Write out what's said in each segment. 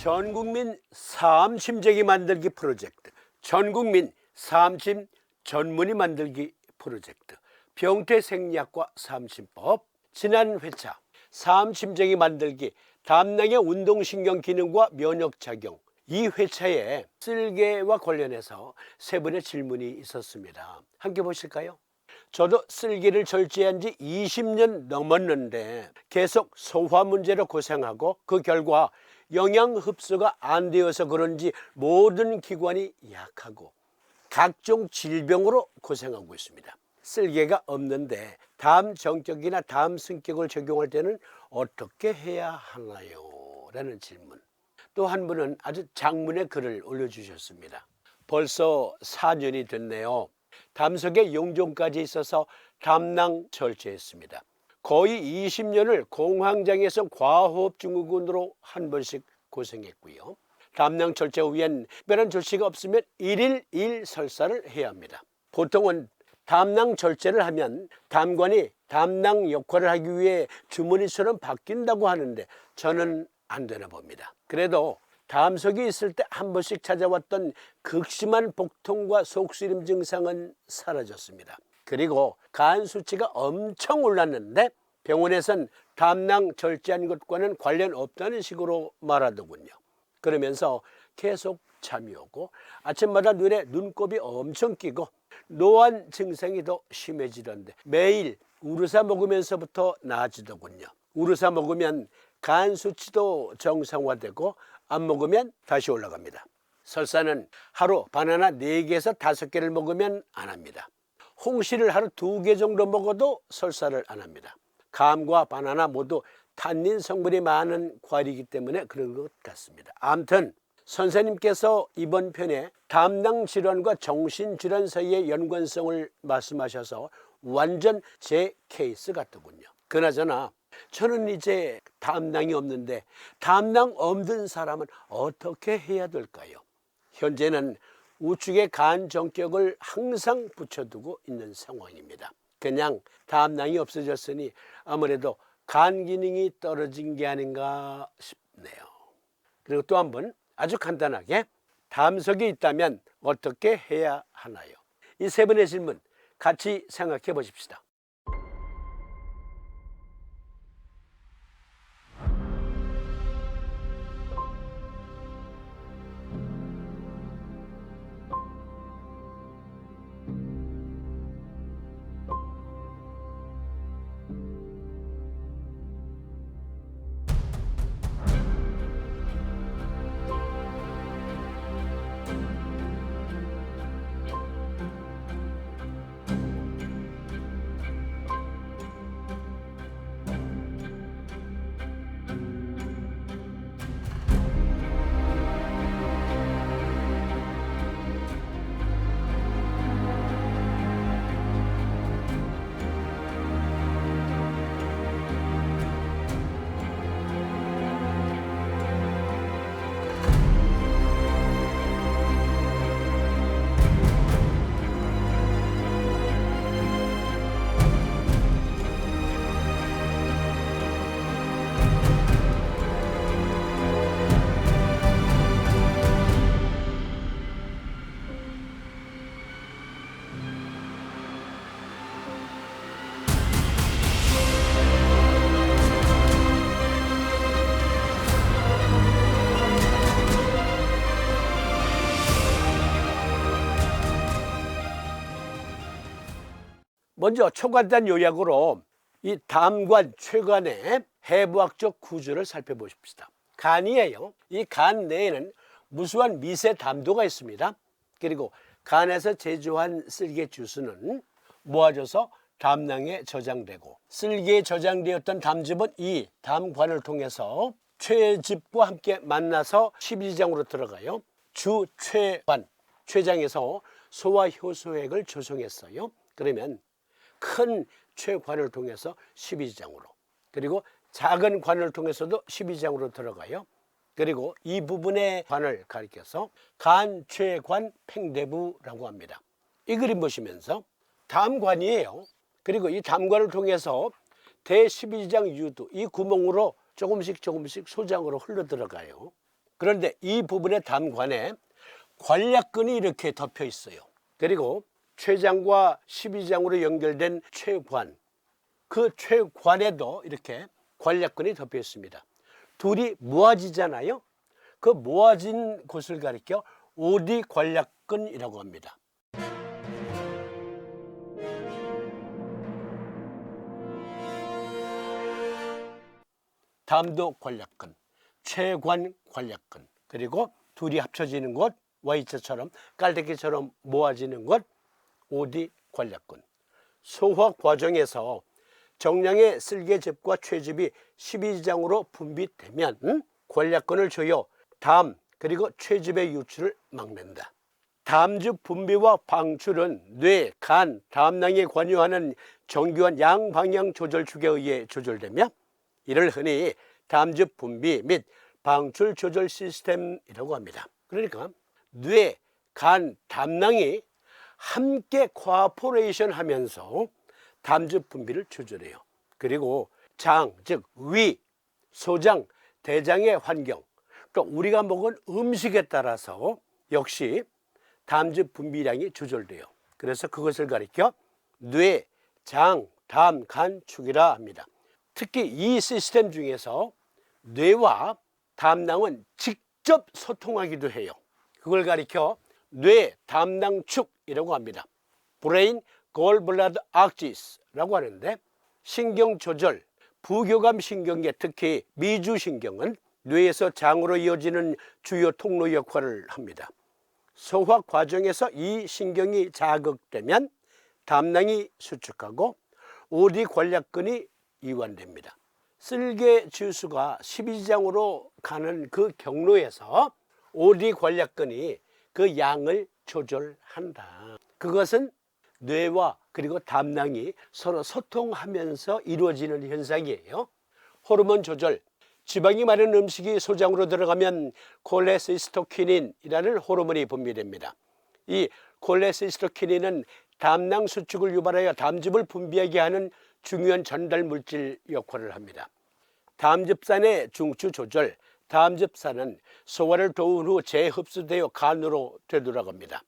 전국민 사암심재기 만들기 프로젝트, 전국민 사암심 전문의 만들기 프로젝트, 병태생리학과 사암심법, 지난 회차 사암심재기 만들기, 담낭의 운동신경 기능과 면역작용, 이 회차에 쓸개와 관련해서 세 분의 질문이 있었습니다. 함께 보실까요? 저도 쓸개를 절제한 지 20년 넘었는데 계속 소화 문제로 고생하고 그 결과 영양 흡수가 안 되어서 그런지 모든 기관이 약하고 각종 질병으로 고생하고 있습니다. 쓸개가 없는데 다음 정격이나 다음 승격을 적용할 때는 어떻게 해야 하나요? 라는 질문. 또 한 분은 아주 장문의 글을 올려주셨습니다. 벌써 4년이 됐네요. 담석에 용종까지 있어서 담낭 절제했습니다. 거의 20년을 공황장애성 과호흡 증후군으로 한 번씩 고생했고요. 담낭 절제 후엔 특별한 조치가 없으면 1일 1 설사를 해야 합니다. 보통은 담낭 절제를 하면 담관이 담낭 역할을 하기 위해 주머니처럼 바뀐다고 하는데 저는 안 되나 봅니다. 그래도 담석이 있을 때 한 번씩 찾아왔던 극심한 복통과 속쓰림 증상은 사라졌습니다. 그리고 간 수치가 엄청 올랐는데 병원에선 담낭 절제한 것과는 관련 없다는 식으로 말하더군요. 그러면서 계속 잠이 오고 아침마다 눈에 눈곱이 엄청 끼고 노안 증상이 더 심해지던데 매일 우르사 먹으면서부터 나아지더군요. 우르사 먹으면 간 수치도 정상화되고 안 먹으면 다시 올라갑니다. 설사는 하루 바나나 4개에서 5개를 먹으면 안 합니다. 홍시를 하루 2개 정도 먹어도 설사를 안 합니다. 감과 바나나 모두 탄닌 성분이 많은 과일이기 때문에 그런 것 같습니다. 아무튼 선생님께서 이번 편에 담낭 질환과 정신질환 사이의 연관성을 말씀하셔서 완전 제 케이스 같더군요. 그나저나 저는 이제 담낭이 없는데 담낭 없는 사람은 어떻게 해야 될까요? 현재는 우측에 간 정격을 항상 붙여두고 있는 상황입니다. 그냥 담낭이 없어졌으니 아무래도 간 기능이 떨어진 게 아닌가 싶네요. 그리고 또 한 번 아주 간단하게 담석이 있다면 어떻게 해야 하나요? 이 세 분의 질문 같이 생각해 보십시다. 먼저 초간단 요약으로 이 담관, 췌관의 해부학적 구조를 살펴보십시다. 간이에요. 이 간 내에는 무수한 미세 담도가 있습니다. 그리고 간에서 제조한 쓸개 주스는 모아져서 담낭에 저장되고 쓸개에 저장되었던 담즙은 이 담관을 통해서 췌즙과 함께 만나서 십이지장으로 들어가요. 주췌관, 췌장에서 소화 효소액을 조성했어요. 그러면 큰 췌관을 통해서 십이지장으로, 그리고 작은 관을 통해서도 십이지장으로 들어가요. 그리고 이 부분의 관을 가리켜서 간췌관 팽대부라고 합니다. 이 그림 보시면서 담관이에요. 그리고 이 담관을 통해서 대십이지장 유두, 이 구멍으로 조금씩 소장으로 흘러 들어가요. 그런데 이 부분의 담관에 관략근이 이렇게 덮여 있어요. 그리고 췌장과 십이장으로 연결된 췌관, 그 췌관에도 이렇게 관략근이 덮여 있습니다. 둘이 모아지잖아요. 그 모아진 곳을 가리켜 오디관략근이라고 합니다. 담도관략근, 췌관관략근, 그리고 둘이 합쳐지는 곳, Y자처럼 깔때기처럼 모아지는 곳, 오디관략근. 소화 과정에서 정량의 쓸개즙과 췌즙이 십이장으로 분비되면 관략근을 조여 담 그리고 췌즙의 유출을 막는다. 담즙 분비와 방출은 뇌, 간, 담낭에 관여하는 정교한 양방향 조절축에 의해 조절되며 이를 흔히 담즙 분비 및 방출 조절 시스템이라고 합니다. 그러니까 뇌, 간, 담낭이 함께 코아포레이션 하면서 담즙 분비를 조절해요. 그리고 장, 즉 위, 소장, 대장의 환경, 그러니까 우리가 먹은 음식에 따라서 역시 담즙 분비량이 조절돼요. 그래서 그것을 가리켜 뇌, 장, 담, 간, 축이라 합니다. 특히 이 시스템 중에서 뇌와 담낭은 직접 소통하기도 해요. 그걸 가리켜 뇌, 담낭, 축이라고 합니다. 브레인 골블라드 악시스라고 하는데 신경 조절, 부교감 신경계, 특히 미주신경은 뇌에서 장으로 이어지는 주요 통로 역할을 합니다. 소화 과정에서 이 신경이 자극되면 담낭이 수축하고 오디관략근이 이완됩니다. 쓸개 주수가 십이장으로 가는 그 경로에서 오디관략근이 그 양을 조절한다. 그것은 뇌와 그리고 담낭이 서로 소통하면서 이루어지는 현상이에요. 호르몬 조절, 지방이 많은 음식이 소장으로 들어가면 콜레시스토키닌이라는 호르몬이 분비됩니다. 이 콜레시스토키닌은 담낭 수축을 유발하여 담즙을 분비하게 하는 중요한 전달 물질 역할을 합니다. 담즙산의 중추 조절, 담즙산은 소화를 도운 후 재흡수되어 간으로 되돌아갑니다.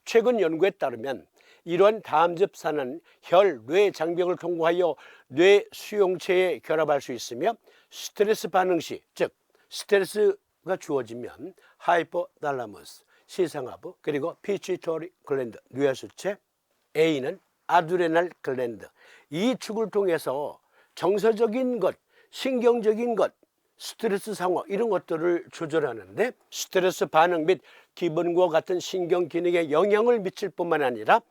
최근 연구에 따르면 이러한 담즙산은 혈, 뇌 장벽을 통과하여 뇌 수용체에 결합할 수 있으며 스트레스 반응 시, 즉 스트레스가 주어지면 하이포달라머스, 시상하부, 그리고 피추이터리 글랜드, 뇌하수체, A는 아드레날 글랜드, 이 축을 통해서 정서적인 것, 신경적인 것, 스트레스 상황 이런 것들을 조절하는데 스트레스 반응 및 기분과 같은 신경 기능에 영향을 미칠 뿐만 아니라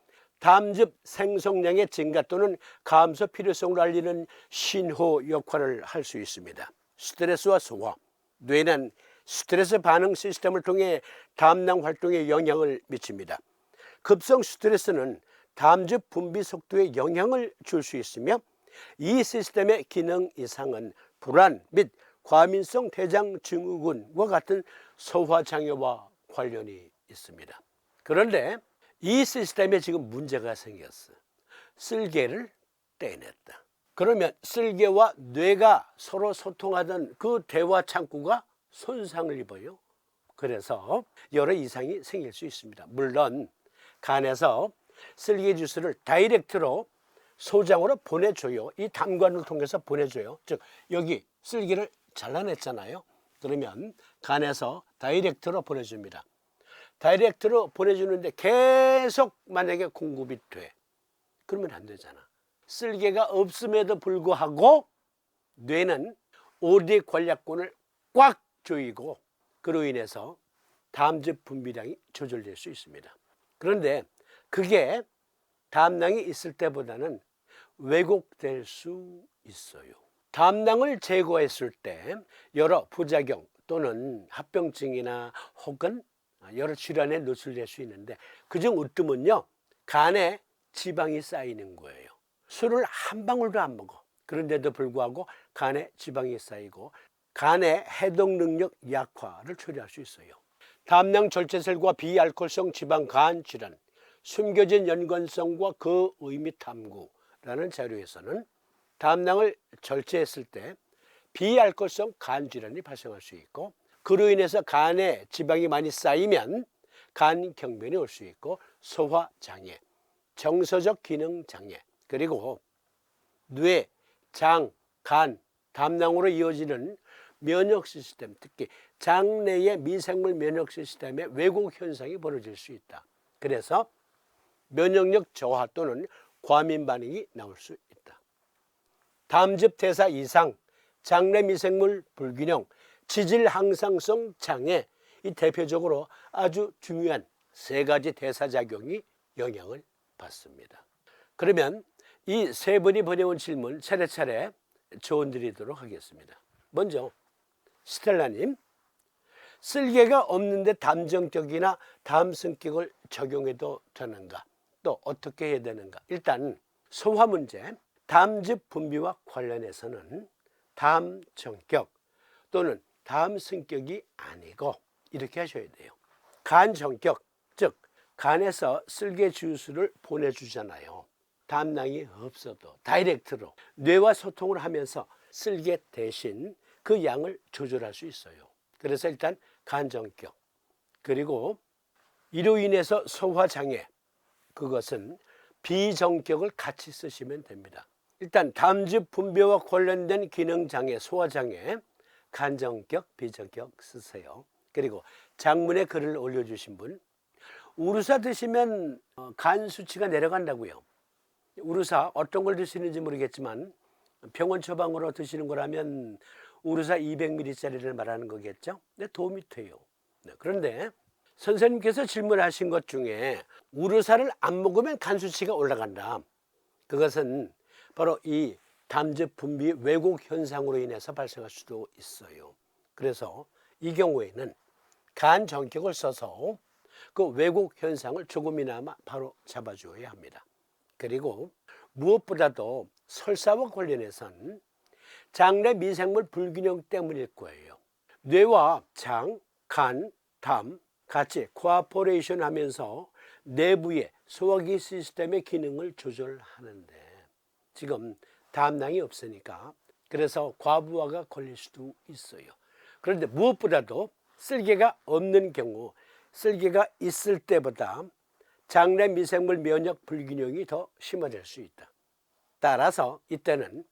담즙 생성량의 증가 또는 감소 필요성을 알리는 신호 역할을 할 수 있습니다. 스트레스와 소화, 뇌는 스트레스 반응 시스템을 통해 담낭 활동에 영향을 미칩니다. 급성 스트레스는 담즙 분비 속도에 영향을 줄 수 있으며 이 시스템의 기능 이상은 불안 및 과민성 대장 증후군과 같은 소화 장애와 관련이 있습니다. 그런데 이 시스템에 지금 문제가 생겼어. 쓸개를 떼냈다. 그러면 쓸개와 뇌가 서로 소통하던 그 대화 창구가 손상을 입어요. 그래서 여러 이상이 생길 수 있습니다. 물론 간에서 쓸개 주스를 다이렉트로 소장으로 보내줘요. 이 담관을 통해서 보내줘요. 즉 여기 쓸개를 잘라냈잖아요. 그러면 간에서 다이렉트로 보내줍니다. 다이렉트로 보내주는데 계속 만약에 공급이 돼. 그러면 안 되잖아. 쓸개가 없음에도 불구하고 뇌는 오디관략근을 꽉 조이고 그로 인해서 담즙 분비량이 조절될 수 있습니다. 그런데 그게 담낭이 있을 때보다는 왜곡될 수 있어요. 담낭을 제거했을 때 여러 부작용 또는 합병증이나 혹은 여러 질환에 노출될 수 있는데 그중 으뜸은요, 간에 지방이 쌓이는 거예요. 술을 한 방울도 안 먹어. 그런데도 불구하고 간에 지방이 쌓이고 간의 해독 능력 약화를 초래할 수 있어요. 담낭 절제설과 비알코올성 지방 간 질환, 숨겨진 연관성과 그 의미 탐구라는 자료에서는 담낭을 절제했을 때 비알코올성 간 질환이 발생할 수 있고 그로 인해서 간에 지방이 많이 쌓이면 간경변이 올 수 있고 소화장애, 정서적 기능장애, 그리고 뇌, 장, 간, 담낭으로 이어지는 면역 시스템, 특히 장내의 미생물 면역 시스템의 왜곡 현상이 벌어질 수 있다. 그래서 면역력 저하 또는 과민 반응이 나올 수 있다. 담즙 대사 이상, 장내 미생물 불균형, 지질 항상성 장애, 이 대표적으로 아주 중요한 세 가지 대사작용이 영향을 받습니다. 그러면 이 세 분이 보내온 질문 차례차례 조언드리도록 하겠습니다. 먼저 스텔라님, 쓸개가 없는데 담정격이나 담성격을 적용해도 되는가? 또 어떻게 해야 되는가? 일단 소화 문제, 담즙 분비와 관련해서는 담정격 또는 담성격이 아니고 이렇게 하셔야 돼요. 간정격, 즉 간에서 쓸개 주스를 보내주잖아요. 담낭이 없어도 다이렉트로 뇌와 소통을 하면서 쓸개 대신 그 양을 조절할 수 있어요. 그래서 일단 간정격, 그리고 이로 인해서 소화장애, 그것은 비정격을 같이 쓰시면 됩니다. 일단 담즙 분비와 관련된 기능장애, 소화장애, 간정격, 비정격 쓰세요. 그리고 장문에 글을 올려주신 분, 우루사 드시면 간 수치가 내려간다고요. 우루사 어떤 걸 드시는지 모르겠지만 병원 처방으로 드시는 거라면 우루사 200ml짜리를 말하는 거겠죠. 네, 도움이 돼요. 네, 그런데 선생님께서 질문하신 것 중에 우루사를 안 먹으면 간 수치가 올라간다. 그것은 바로 이 담즙 분비 왜곡 현상으로 인해서 발생할 수도 있어요. 그래서 이 경우에는 간 정격을 써서 그 왜곡 현상을 조금이나마 바로 잡아줘야 합니다. 그리고 무엇보다도 설사와 관련해서는 장내 미생물 불균형 때문일 거예요. 뇌와 장, 간, 담 같이 코아포레이션 하면서 내부의 소화기 시스템의 기능을 조절하는데 지금 담낭이 없으니까 그래서 과부하가 걸릴 수도 있어요. 그런데 무엇보다도 쓸개가 없는 경우, 쓸개가 있을 때보다 장내 미생물 면역 불균형이 더 심화될 수 있다. 따라서 이때는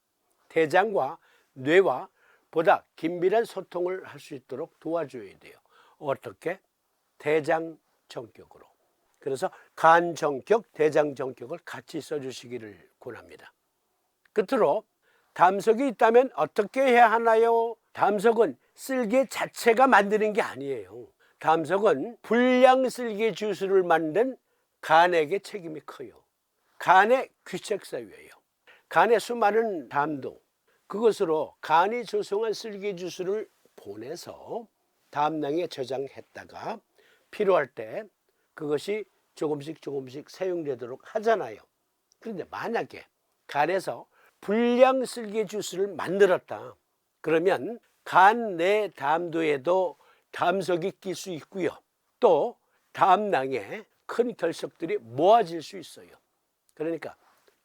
대장과 뇌와 보다 긴밀한 소통을 할 수 있도록 도와줘야 돼요. 어떻게? 대장 정격으로. 그래서 간 정격, 대장 정격을 같이 써주시기를 권합니다. 끝으로 담석이 있다면 어떻게 해야 하나요? 담석은 쓸개 자체가 만드는 게 아니에요. 담석은 불량 쓸개 주스를 만든 간에게 책임이 커요. 간의 귀책사유예요. 간의 수많은 담도, 그것으로 간이 조성한 쓸개 주스를 보내서 담낭에 저장했다가 필요할 때 그것이 조금씩 사용되도록 하잖아요. 그런데 만약에 간에서 불량 쓸개 주스를 만들었다. 그러면 간 내 담도에도 담석이 낄 수 있고요. 또 담낭에 큰 결석들이 모아질 수 있어요. 그러니까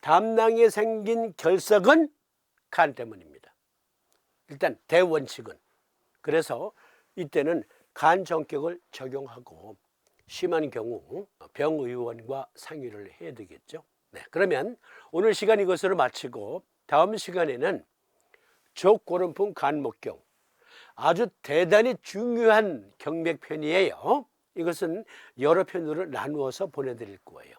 담낭에 생긴 결석은 간 때문입니다. 일단 대원칙은. 그래서 이때는 간 정격을 적용하고 심한 경우 병의원과 상의를 해야 되겠죠. 네, 그러면 오늘 시간 이것으로 마치고 다음 시간에는 족고름풍 간목경, 아주 대단히 중요한 경맥편이에요. 이것은 여러 편으로 나누어서 보내드릴 거예요.